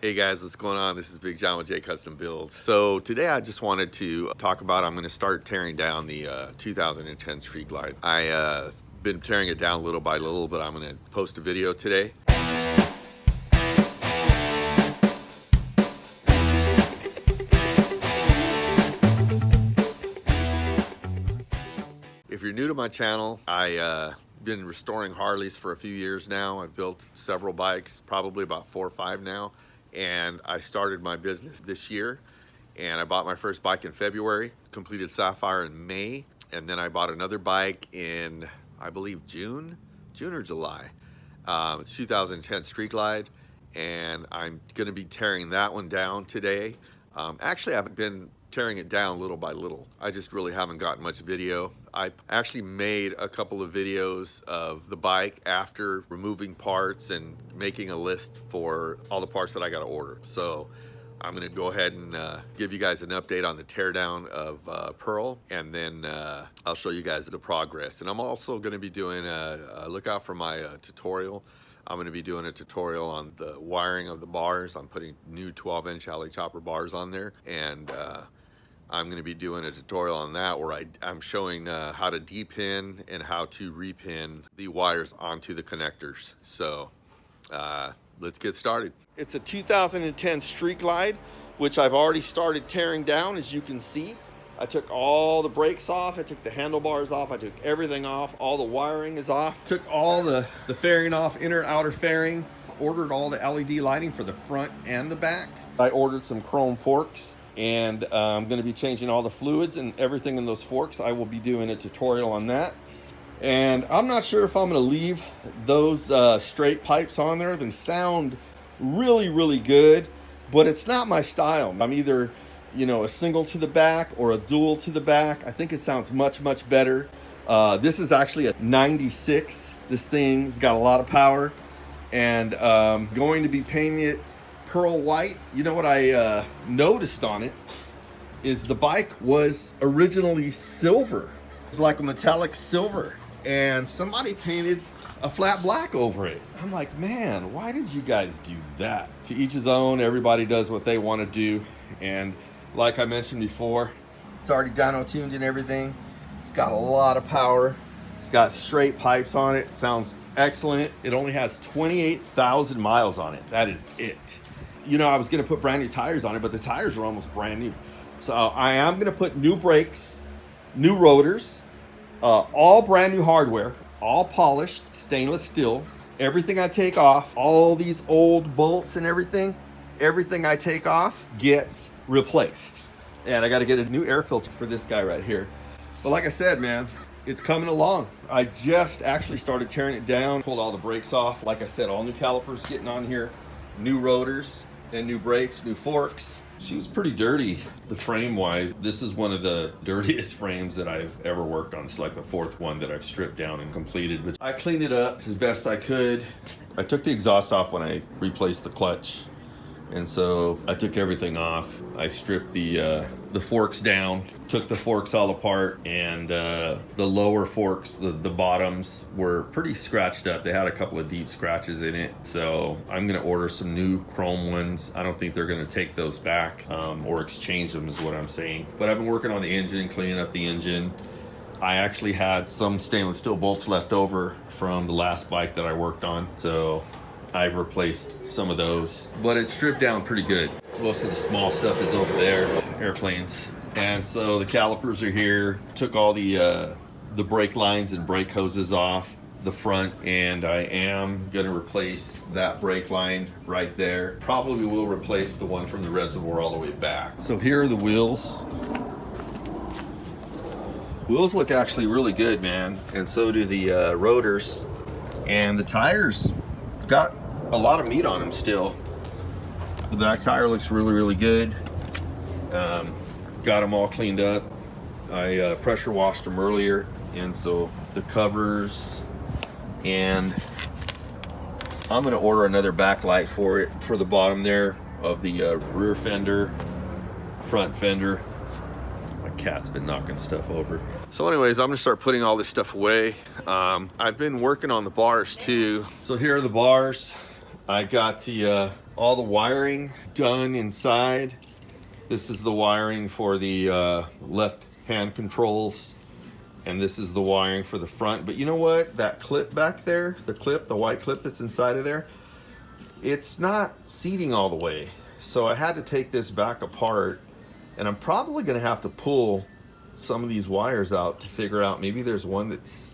Hey guys, what's going on? This is Big John with J Custom Builds. So today I just wanted to talk about, I'm going to start tearing down the 2010 Streetglide. I been tearing it down little by little, but I'm going to post a video today. If you're new to my channel, I been restoring Harleys for a few years now. I've built several bikes, probably about 4 or 5 now. And I started my business this year, and I bought my first bike in February, completed SAPPHIRE in May, and then I bought another bike in, I believe, June or July. It's 2010 Streetglide, and I'm gonna be tearing that one down today. Actually, I've been tearing it down little by little. I just really haven't gotten much video. I actually made a couple of videos of the bike after removing parts and making a list for all the parts that I got to order. So I'm going to go ahead and give you guys an update on the teardown of Pearl, and then I'll show you guys the progress. And I'm also going to be doing look out for my tutorial. I'm going to be doing a tutorial on the wiring of the bars. I'm putting new 12-inch alley chopper bars on there, and I'm going to be doing a tutorial on that where I'm showing how to depin and how to repin the wires onto the connectors. So let's get started. It's a 2010 Streetglide, which I've already started tearing down, as you can see. I took all the brakes off, I took the handlebars off, I took everything off, all the wiring is off. Took all the fairing off, inner outer fairing, ordered all the LED lighting for the front and the back. I ordered some chrome forks, and I'm going to be changing all the fluids and everything in those forks. I will be doing a tutorial on that. And I'm not sure if I'm going to leave those straight pipes on there. They sound really good, but it's not my style. I'm either, you know, a single to the back or a dual to the back. I think it sounds much better. This is actually a 96. This thing's got a lot of power, and going to be painting it pearl white. You know what I noticed on it is the bike was originally silver. It's like a metallic silver, and somebody painted a flat black over it. I'm like, man, why did you guys do that? To each his own. Everybody does what they want to do, and like I mentioned before, it's already dyno tuned and everything. It's got a lot of power. It's got straight pipes on it. It sounds excellent. It only has 28,000 miles on it. That is it. You know, I was going to put brand new tires on it, but the tires are almost brand new. So I am going to put new brakes, new rotors, all brand new hardware, all polished, stainless steel. Everything I take off, all these old bolts and everything I take off gets replaced. And I got to get a new air filter for this guy right here. But like I said, man, it's coming along. I just actually started tearing it down, pulled all the brakes off. Like I said, all new calipers getting on here, new rotors, and new brakes, new forks. She was pretty dirty, the frame wise. This is one of the dirtiest frames that I've ever worked on. It's like the 4th one that I've stripped down and completed, but I cleaned it up as best I could. I took the exhaust off when I replaced the clutch, and so I took everything off. I stripped the forks down, took the forks all apart, and the lower forks, the bottoms, were pretty scratched up. They had a couple of deep scratches in it, so I'm gonna order some new chrome ones. I don't think they're gonna take those back or exchange them, is what I'm saying. But I've been working on the engine, cleaning up the engine. I actually had some stainless steel bolts left over from the last bike that I worked on, so I've replaced some of those, but it's stripped down pretty good. Most of the small stuff is over there, airplanes. And so the calipers are here. Took all the brake lines and brake hoses off the front, and I am gonna replace that brake line right there. Probably will replace the one from the reservoir all the way back. So here are the wheels. Wheels look actually really good, man. And so do the rotors. And the tires got a lot of meat on them still. The back tire looks really good. Got them all cleaned up. I pressure washed them earlier, and so the covers, and I'm gonna order another backlight for it, for the bottom there of the rear fender, front fender. My cat's been knocking stuff over. So anyways, I'm gonna start putting all this stuff away. I've been working on the bars too. So here are the bars. I got the all the wiring done inside. This is the wiring for the left hand controls, and this is the wiring for the front. But you know what? That clip back there, the white clip that's inside of there, it's not seating all the way. So I had to take this back apart, and I'm probably gonna have to pull some of these wires out to figure out, maybe there's one that's,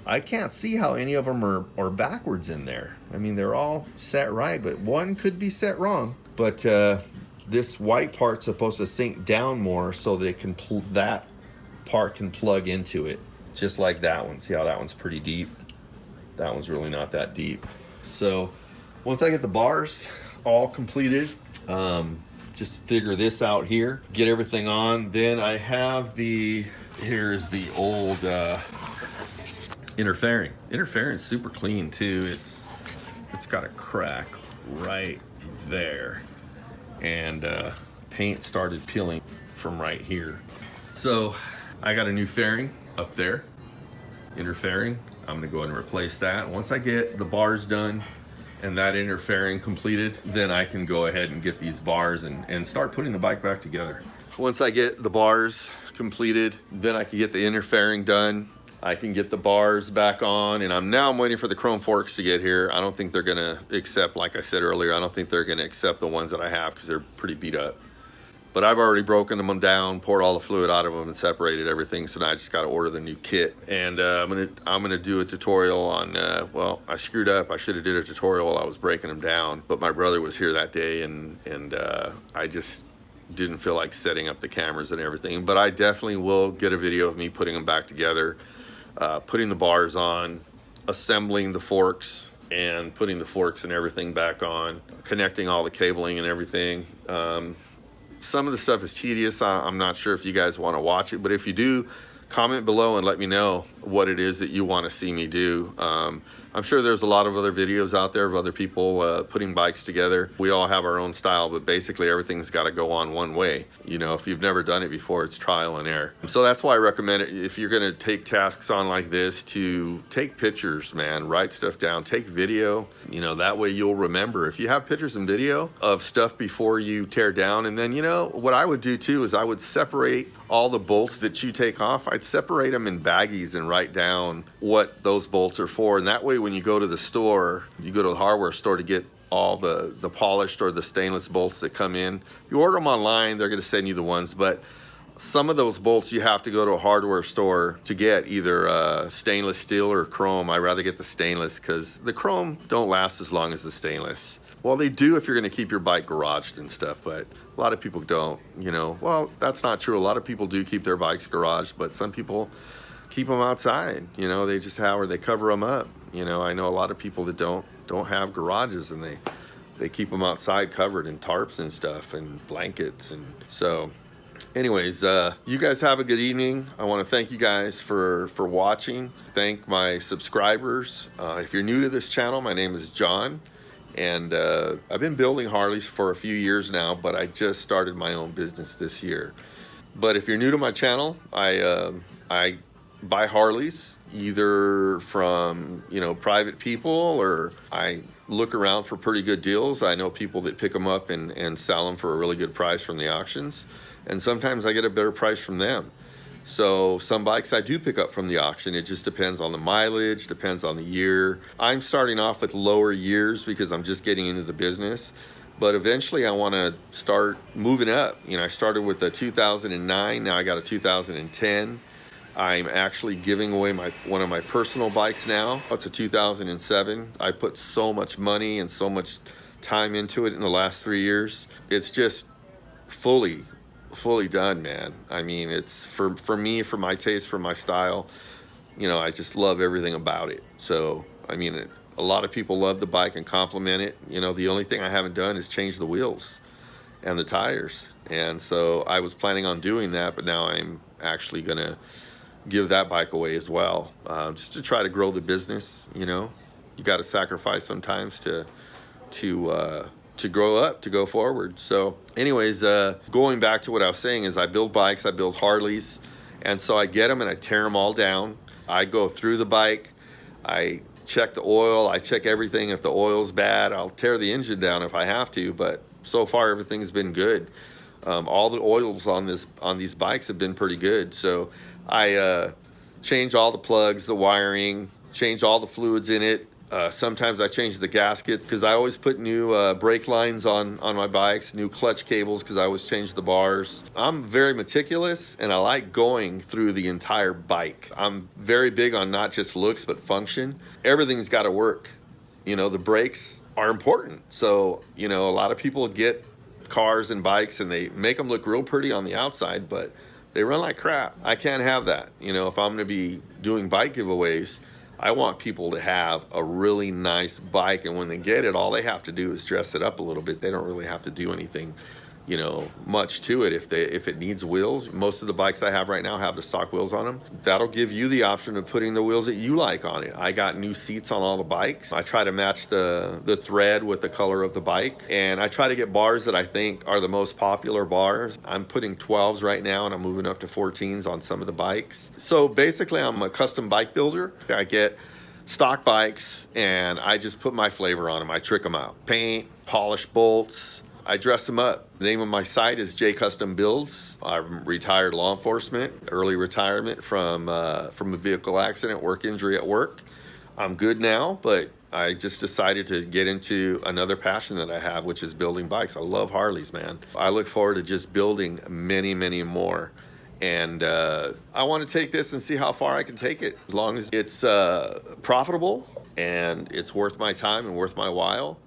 I can't see how any of them are backwards in there. I mean, they're all set right, but one could be set wrong. But this white part's supposed to sink down more so that it can that part can plug into it, just like that one. See how that one's pretty deep? That one's really not that deep. So once I get the bars all completed, just figure this out here, get everything on. Then I have here's the old interfering. Interfering's super clean too. It's got a crack right there, and paint started peeling from right here. So I got a new fairing up there, interfering. I'm gonna go ahead and replace that. Once I get the bars done and that interfering completed, then I can go ahead and get these bars and start putting the bike back together. Once I get the bars completed, then I can get the interfering done. I can get the bars back on, and I'm waiting for the chrome forks to get here. I don't think they're gonna accept, like I said earlier, I don't think they're gonna accept the ones that I have because they're pretty beat up. But I've already broken them down, poured all the fluid out of them, and separated everything. So now I just got to order the new kit. And I'm gonna do a tutorial on. Well, I screwed up. I should have did a tutorial while I was breaking them down. But my brother was here that day, and I just didn't feel like setting up the cameras and everything. But I definitely will get a video of me putting them back together, putting the bars on, assembling the forks, and putting the forks and everything back on, connecting all the cabling and everything. Some of the stuff is tedious. I'm not sure if you guys want to watch it, but if you do, comment below and let me know what it is that you want to see me do. I'm sure there's a lot of other videos out there of other people putting bikes together. We all have our own style, but basically everything's got to go on one way. You know, if you've never done it before, it's trial and error. So that's why I recommend it, if you're going to take tasks on like this, to take pictures, man, write stuff down, take video. You know, that way you'll remember. If you have pictures and video of stuff before you tear down, and then, you know, what I would do too is I would separate all the bolts that you take off. I'd separate them in baggies and write down what those bolts are for. And that way, when you go to the store, you go to the hardware store to get all the polished or the stainless bolts that come in. You order them online, they're gonna send you the ones, but some of those bolts you have to go to a hardware store to get, either stainless steel or chrome. I'd rather get the stainless because the chrome don't last as long as the stainless. Well, they do if you're gonna keep your bike garaged and stuff, but a lot of people don't, you know. Well, that's not true. A lot of people do keep their bikes garaged, but some people keep them outside. You know, they just have, or they cover them up. You know, I know a lot of people that don't have garages, and they keep them outside covered in tarps and stuff and blankets. And so anyways, you guys have a good evening. I want to thank you guys for watching. Thank my subscribers. If you're new to this channel, my name is John, and I've been building Harleys for a few years now, but I just started my own business this year. But if you're new to my channel, I buy Harleys either from, you know, private people, or I look around for pretty good deals. I know people that pick them up and sell them for a really good price from the auctions, and sometimes I get a better price from them. So some bikes I do pick up from the auction. It just depends on the mileage, depends on the year. I'm starting off with lower years because I'm just getting into the business, but eventually I want to start moving up. You know, I started with a 2009, now I got a 2010. I'm actually giving away one of my personal bikes now. It's a 2007. I put so much money and so much time into it in the last 3 years. It's just fully done, man. I mean, it's for me, for my taste, for my style, you know, I just love everything about it. So, I mean, a lot of people love the bike and compliment it. You know, the only thing I haven't done is change the wheels and the tires. And so I was planning on doing that, but now I'm actually gonna give that bike away as well, just to try to grow the business. You know, you got to sacrifice sometimes to grow up, to go forward. So anyways, going back to what I was saying is I build bikes, I build Harleys, and so I get them and I tear them all down. I go through the bike, I check the oil. I check everything. If the oil's bad, I'll tear the engine down if I have to, but so far everything's been good. All the oils on these bikes have been pretty good. So I change all the plugs, the wiring, change all the fluids in it. Sometimes I change the gaskets because I always put new brake lines on my bikes, new clutch cables because I always change the bars. I'm very meticulous and I like going through the entire bike. I'm very big on not just looks but function. Everything's got to work. You know, the brakes are important. So, you know, a lot of people get cars and bikes and they make them look real pretty on the outside, but they run like crap. I can't have that. You know, if I'm going to be doing bike giveaways, I want people to have a really nice bike, and when they get it, all they have to do is dress it up a little bit. They don't really have to do anything, you know, much to it. If it needs wheels, most of the bikes I have right now have the stock wheels on them. That'll give you the option of putting the wheels that you like on it. I got new seats on all the bikes. I try to match the thread with the color of the bike, and I try to get bars that I think are the most popular bars. I'm putting 12s right now, and I'm moving up to 14s on some of the bikes. So basically, I'm a custom bike builder. I get stock bikes, and I just put my flavor on them. I trick them out. Paint, polish bolts, I dress them up. The name of my site is J Custom Builds. I'm retired law enforcement, early retirement from a vehicle accident, work injury at work. I'm good now, but I just decided to get into another passion that I have, which is building bikes. I love Harleys, man. I look forward to just building many, many more. And I want to take this and see how far I can take it. As long as it's profitable and it's worth my time and worth my while,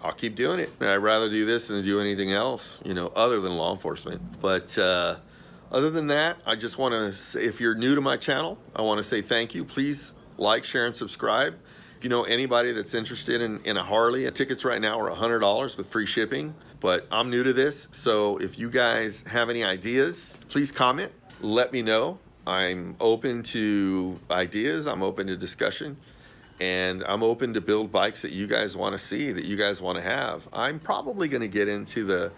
I'll keep doing it. I'd rather do this than do anything else, you know, other than law enforcement. But other than that, I just want to say, if you're new to my channel, I want to say thank you. Please like, share, and subscribe. If you know anybody that's interested in a Harley, tickets right now are $100 with free shipping. But I'm new to this, so if you guys have any ideas, please comment. Let me know. I'm open to ideas. I'm open to discussion. And I'm open to build bikes that you guys want to see, that you guys want to have. I'm probably going to get into the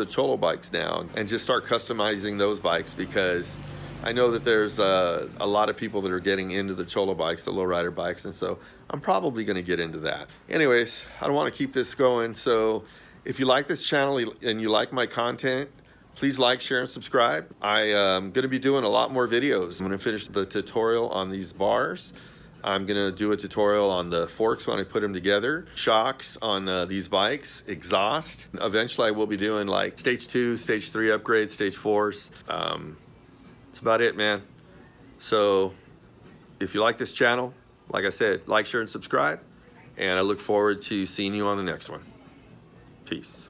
Cholo bikes now and just start customizing those bikes, because I know that there's a lot of people that are getting into the Cholo bikes, the lowrider bikes, and so I'm probably going to get into that. Anyways, I don't want to keep this going, so if you like this channel and you like my content, please like, share, and subscribe. I am going to be doing a lot more videos. I'm going to finish the tutorial on these bars. I'm gonna do a tutorial on the forks when I put them together, shocks on these bikes, exhaust. Eventually I will be doing like stage 2, stage 3 upgrades, stage 4s. That's about it, man. So if you like this channel, like I said, like, share, and subscribe. And I look forward to seeing you on the next one. Peace.